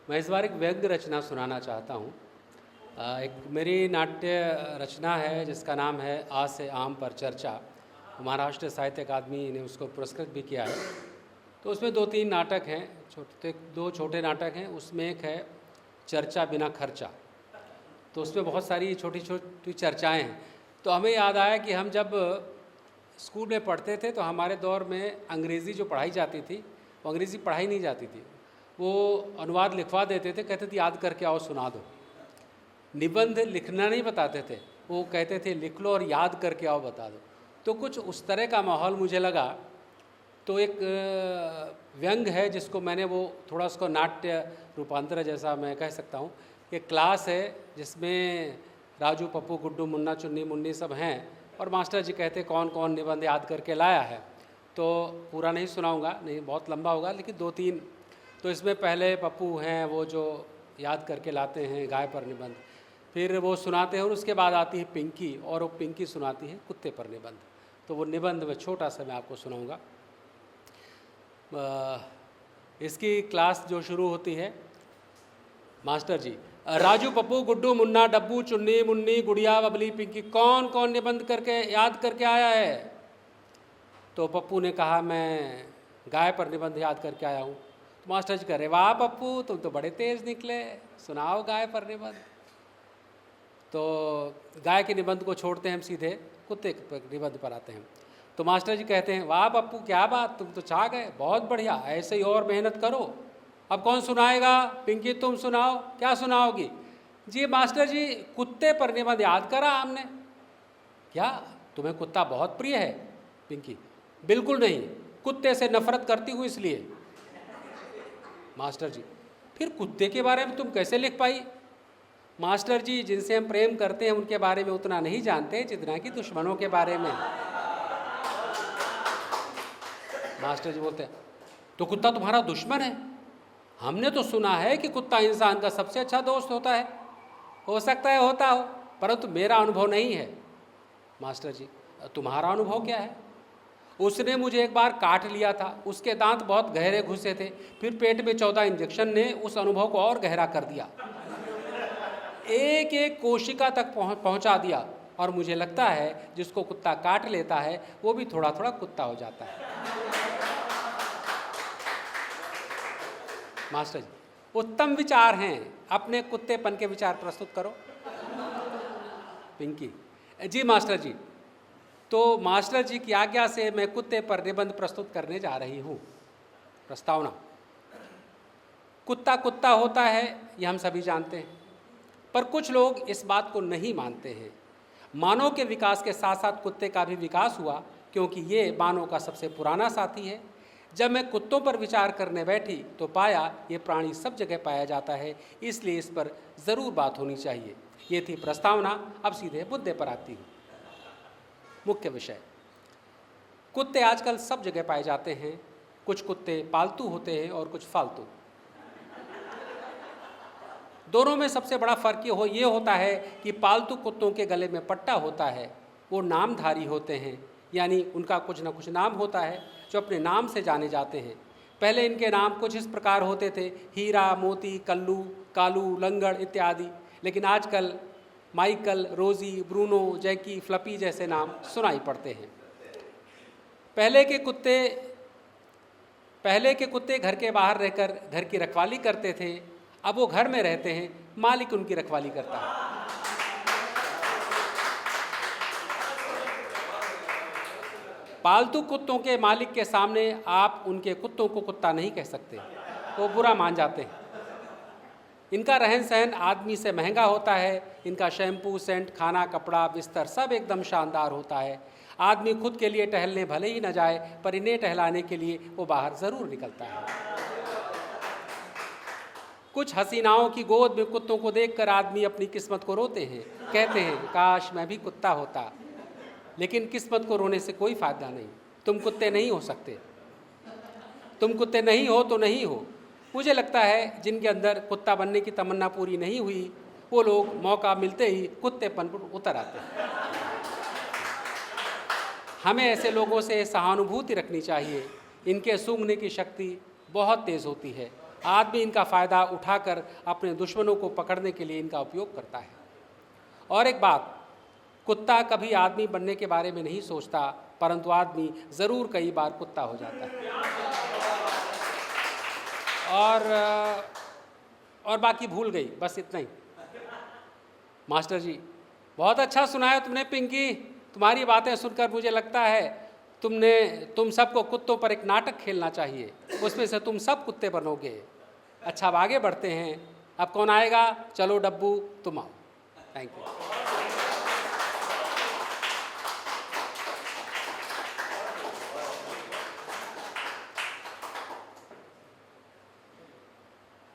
मैं इस बार एक व्यंग्य रचना सुनाना चाहता हूँ। एक मेरी नाट्य रचना है जिसका नाम है आ से आम पर चर्चा। महाराष्ट्र साहित्य अकादमी ने उसको पुरस्कृत भी किया है। तो उसमें 2-3 नाटक हैं, दो छोटे नाटक हैं। उसमें एक है चर्चा बिना खर्चा। तो उसमें बहुत सारी छोटी छोटी चर्चाएं हैं। तो हमें याद आया कि हम जब स्कूल में पढ़ते थे तो हमारे दौर में अंग्रेज़ी जो पढ़ाई जाती थी वो अंग्रेज़ी पढ़ाई नहीं जाती थी, वो अनुवाद लिखवा देते थे, कहते थे याद करके आओ सुना दो। निबंध लिखना नहीं बताते थे, वो कहते थे लिख लो और याद करके आओ बता दो। तो कुछ उस तरह का माहौल मुझे लगा। तो एक व्यंग है जिसको मैंने वो थोड़ा उसको नाट्य रूपांतर जैसा मैं कह सकता हूँ। एक क्लास है जिसमें राजू, पप्पू, गुड्डू, मुन्ना, चुन्नी, मुन्नी सब हैं और मास्टर जी कहते कौन कौन निबंध याद करके लाया है। तो पूरा नहीं सुनाऊंगा, नहीं बहुत लंबा होगा, लेकिन 2-3। तो इसमें पहले पप्पू हैं वो जो याद करके लाते हैं गाय पर निबंध, फिर वो सुनाते हैं और उसके बाद आती है पिंकी और वो पिंकी सुनाती है कुत्ते पर निबंध। तो वो निबंध में छोटा सा मैं आपको सुनाऊंगा। इसकी क्लास जो शुरू होती है, मास्टर जी राजू, पप्पू, गुड्डू, मुन्ना, डब्बू, चुन्नी, मुन्नी, गुड़िया, बबली, पिंकी कौन कौन निबंध करके याद करके आया है? तो पप्पू ने कहा मैं गाय पर निबंध याद करके आया हूँ। तो मास्टर जी कह रहे वाह पप्पू तुम तो बड़े तेज निकले, सुनाओ गाय पर निबंध। तो गाय के निबंध को छोड़ते हैं, हम सीधे कुत्ते पर निबंध पर आते हैं। तो मास्टर जी कहते हैं वाह पप्पू क्या बात, तुम तो छा गए, बहुत बढ़िया, ऐसे ही और मेहनत करो। अब कौन सुनाएगा? पिंकी तुम सुनाओ। क्या सुनाओगी? जी मास्टर जी कुत्ते पर निबंध याद करा हमने। क्या तुम्हें कुत्ता बहुत प्रिय है? पिंकी बिल्कुल नहीं, कुत्ते से नफरत करती हूँ इसलिए। मास्टर जी फिर कुत्ते के बारे में तुम कैसे लिख पाई? मास्टर जी जिनसे हम प्रेम करते हैं उनके बारे में उतना नहीं जानते जितना कि दुश्मनों के बारे में। मास्टर जी बोलते हैं तो कुत्ता तुम्हारा दुश्मन है? हमने तो सुना है कि कुत्ता इंसान का सबसे अच्छा दोस्त होता है। हो सकता है होता हो, परंतु मेरा अनुभव नहीं है। मास्टर जी तुम्हारा अनुभव क्या है? उसने मुझे एक बार काट लिया था, उसके दांत बहुत गहरे घुसे थे, फिर पेट में 14 इंजेक्शन ने उस अनुभव को और गहरा कर दिया, एक एक कोशिका तक पहुंचा दिया। और मुझे लगता है जिसको कुत्ता काट लेता है वो भी थोड़ा थोड़ा कुत्ता हो जाता है। मास्टर जी उत्तम विचार हैं, अपने कुत्तेपन के विचार प्रस्तुत करो। पिंकी जी मास्टर जी, तो मास्टर जी की आज्ञा से मैं कुत्ते पर निबंध प्रस्तुत करने जा रही हूँ। प्रस्तावना। कुत्ता कुत्ता होता है ये हम सभी जानते हैं, पर कुछ लोग इस बात को नहीं मानते हैं। मानव के विकास के साथ साथ कुत्ते का भी विकास हुआ, क्योंकि ये मानव का सबसे पुराना साथी है। जब मैं कुत्तों पर विचार करने बैठी तो पाया ये प्राणी सब जगह पाया जाता है, इसलिए इस पर ज़रूर बात होनी चाहिए। ये थी प्रस्तावना। अब सीधे मुद्दे पर आती हूँ। मुख्य विषय, कुत्ते आजकल सब जगह पाए जाते हैं। कुछ कुत्ते पालतू होते हैं और कुछ फालतू। दोनों में सबसे बड़ा फर्क ये होता है कि पालतू कुत्तों के गले में पट्टा होता है, वो नामधारी होते हैं, यानी उनका कुछ न कुछ नाम होता है जो अपने नाम से जाने जाते हैं। पहले इनके नाम कुछ इस प्रकार होते थे, हीरा, मोती, कल्लू, कालू, लंगड़ इत्यादि, लेकिन आजकल माइकल, रोजी, ब्रूनो, जैकी, फ्लपी जैसे नाम सुनाई पड़ते हैं। पहले के कुत्ते घर के बाहर रहकर घर की रखवाली करते थे, अब वो घर में रहते हैं, मालिक उनकी रखवाली करता है। पालतू कुत्तों के मालिक के सामने आप उनके कुत्तों को कुत्ता नहीं कह सकते, वो बुरा मान जाते हैं। इनका रहन सहन आदमी से महंगा होता है। इनका शैम्पू, सेंट, खाना, कपड़ा, बिस्तर सब एकदम शानदार होता है। आदमी खुद के लिए टहलने भले ही न जाए, पर इन्हें टहलाने के लिए वो बाहर ज़रूर निकलता है। कुछ हसीनाओं की गोद में कुत्तों को देखकर आदमी अपनी किस्मत को रोते हैं, कहते हैं काश मैं भी कुत्ता होता। लेकिन किस्मत को रोने से कोई फ़ायदा नहीं। तुम कुत्ते नहीं हो सकते। तुम कुत्ते नहीं हो तो नहीं हो। मुझे लगता है जिनके अंदर कुत्ता बनने की तमन्ना पूरी नहीं हुई वो लोग मौका मिलते ही कुत्तेपन पर उतर आते हैं। हमें ऐसे लोगों से सहानुभूति रखनी चाहिए। इनके सूंघने की शक्ति बहुत तेज़ होती है। आदमी इनका फ़ायदा उठाकर अपने दुश्मनों को पकड़ने के लिए इनका उपयोग करता है। और एक बात, कुत्ता कभी आदमी बनने के बारे में नहीं सोचता, परंतु आदमी ज़रूर कई बार कुत्ता हो जाता है। और बाकी भूल गई, बस इतना ही। मास्टर जी, बहुत अच्छा सुनाया तुमने पिंकी। तुम्हारी बातें सुनकर मुझे लगता है तुम सबको कुत्तों पर एक नाटक खेलना चाहिए, उसमें से तुम सब कुत्ते बनोगे। अच्छा, अब आगे बढ़ते हैं। अब कौन आएगा? चलो डब्बू, तुम आओ। Thank you.